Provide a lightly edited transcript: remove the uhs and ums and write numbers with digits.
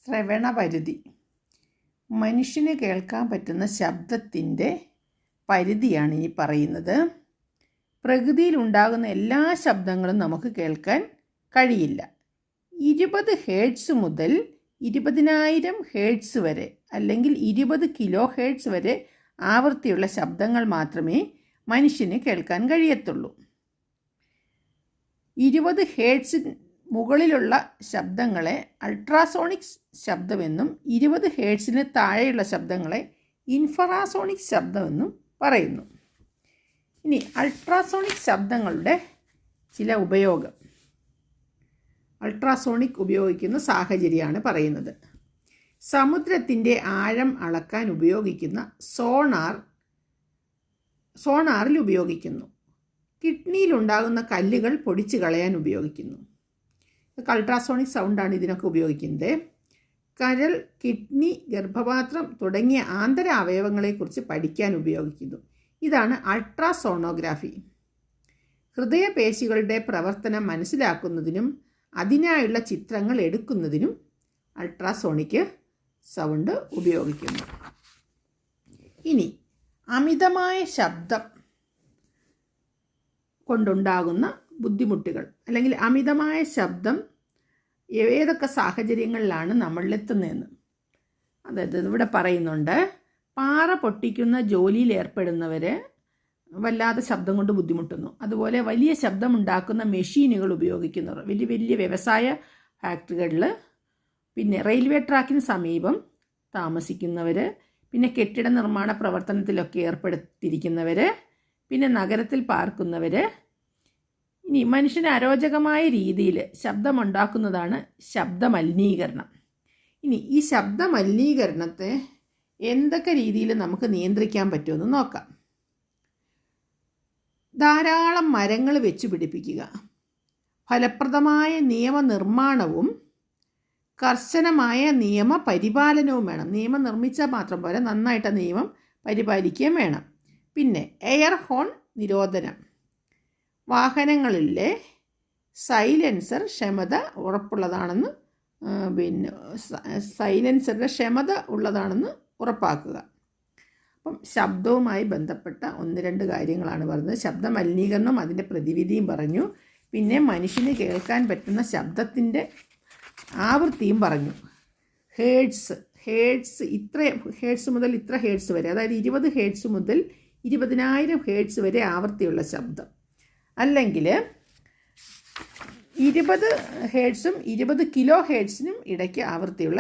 ശ്രവണപരിധി. മനുഷ്യന് കേൾക്കാൻ പറ്റുന്ന ശബ്ദത്തിൻ്റെ പരിധിയാണ് ഇനി പറയുന്നത്. പ്രകൃതിയിലുണ്ടാകുന്ന എല്ലാ ശബ്ദങ്ങളും നമുക്ക് കേൾക്കാൻ കഴിയില്ല. 20 ഹെർട്സ് മുതൽ 20,000 ഹെർട്സ് വരെ അല്ലെങ്കിൽ 20 കിലോ ഹെർട്സ് വരെ ആവൃത്തിയുള്ള ശബ്ദങ്ങൾ മാത്രമേ മനുഷ്യന് കേൾക്കാൻ കഴിയത്തുള്ളൂ. 20 ഹെർട്സ് മുകളിലുള്ള ശബ്ദങ്ങളെ അൾട്രാസോണിക് ശബ്ദമെന്നും 20 ഹെർട്സിന് താഴെയുള്ള ശബ്ദങ്ങളെ ഇൻഫ്രാസോണിക് ശബ്ദമെന്നും പറയുന്നു. ഇനി അൾട്രാസോണിക് ശബ്ദങ്ങളുടെ ചില ഉപയോഗം. അൾട്രാസോണിക് ഉപയോഗിക്കുന്ന സാഹചര്യമാണ് പറയുന്നത്. സമുദ്രത്തിൻ്റെ ആഴം അളക്കാൻ ഉപയോഗിക്കുന്ന സോണാറിൽ ഉപയോഗിക്കുന്നു. കിഡ്നിയിലുണ്ടാകുന്ന കല്ലുകൾ പൊടിച്ചു കളയാൻ ഉപയോഗിക്കുന്നു. അൾട്രാസോണിക് സൗണ്ടാണ് ഇതിനൊക്കെ ഉപയോഗിക്കുന്നത്. കരൾ, കിഡ്നി, ഗർഭപാത്രം തുടങ്ങിയ ആന്തര അവയവങ്ങളെക്കുറിച്ച് പഠിക്കാൻ ഉപയോഗിക്കുന്നു. ഇതാണ് അൾട്രാസോണോഗ്രാഫി. ഹൃദയപേശികളുടെ പ്രവർത്തനം മനസ്സിലാക്കുന്നതിനും അതിനായുള്ള ചിത്രങ്ങൾ എടുക്കുന്നതിനും അൾട്രാസോണിക് സൗണ്ട് ഉപയോഗിക്കുന്നു. ഇനി അമിതമായ ശബ്ദം കൊണ്ടുണ്ടാകുന്ന ബുദ്ധിമുട്ടുകൾ അല്ലെങ്കിൽ അമിതമായ ശബ്ദം ഏതൊക്കെ സാഹചര്യങ്ങളിലാണ് നമ്മളിലെത്തുന്നതെന്ന്. അതായത് ഇവിടെ പറയുന്നുണ്ട്, പാറ പൊട്ടിക്കുന്ന ജോലിയിൽ ഏർപ്പെടുന്നവർ വല്ലാതെ ശബ്ദം കൊണ്ട് ബുദ്ധിമുട്ടുന്നു. അതുപോലെ വലിയ ശബ്ദമുണ്ടാക്കുന്ന മെഷീനുകൾ ഉപയോഗിക്കുന്നവർ, വലിയ വലിയ വ്യവസായ ഫാക്ടറികളിൽ, പിന്നെ റെയിൽവേ ട്രാക്കിന് സമീപം താമസിക്കുന്നവർ, പിന്നെ കെട്ടിട നിർമ്മാണ പ്രവർത്തനത്തിലൊക്കെ ഏർപ്പെടുത്തിയിരിക്കുന്നവർ, പിന്നെ നഗരത്തിൽ പാർക്കുന്നവർ. ഇനി മനുഷ്യന് അരോചകമായ രീതിയിൽ ശബ്ദമുണ്ടാക്കുന്നതാണ് ശബ്ദമലിനീകരണം. ഇനി ഈ ശബ്ദമലിനീകരണത്തെ എന്തൊക്കെ രീതിയിൽ നമുക്ക് നിയന്ത്രിക്കാൻ പറ്റുമെന്ന് നോക്കാം. ധാരാളം മരങ്ങൾ വെച്ച് പിടിപ്പിക്കുക, ഫലപ്രദമായ നിയമനിർമ്മാണവും കർശനമായ നിയമപരിപാലനവും വേണം. നിയമം നിർമ്മിച്ചാൽ മാത്രം പോരാ, നന്നായിട്ട് നിയമം പരിപാലിക്കുകയും വേണം. പിന്നെ എയർ ഹോൺ നിരോധനം, വാഹനങ്ങളിലെ സൈലൻസർ ക്ഷമത ഉറപ്പുള്ളതാണെന്ന് സൈലൻസറുടെ ക്ഷമത ഉള്ളതാണെന്ന് ഉറപ്പാക്കുക. അപ്പം ശബ്ദവുമായി ബന്ധപ്പെട്ട 1-2 കാര്യങ്ങളാണ് പറഞ്ഞത്. ശബ്ദ മലിനീകരണം, അതിൻ്റെ പ്രതിവിധിയും പറഞ്ഞു. പിന്നെ മനുഷ്യന് കേൾക്കാൻ പറ്റുന്ന ശബ്ദത്തിൻ്റെ ആവൃത്തിയും പറഞ്ഞു. ഹേർട്സ് ഇത്ര ഹേർട്സ് മുതൽ ഇത്ര ഹേർട്സ് വരെ, അതായത് 20 ഹേർട്സ് മുതൽ 20,000 ഹേർട്സ് വരെ ആവൃത്തിയുള്ള ശബ്ദം, അല്ലെങ്കിൽ 20 ഹെർട്സും 20 കിലോ ഹെർട്സിനും ഇടയ്ക്ക് ആവൃത്തിയുള്ള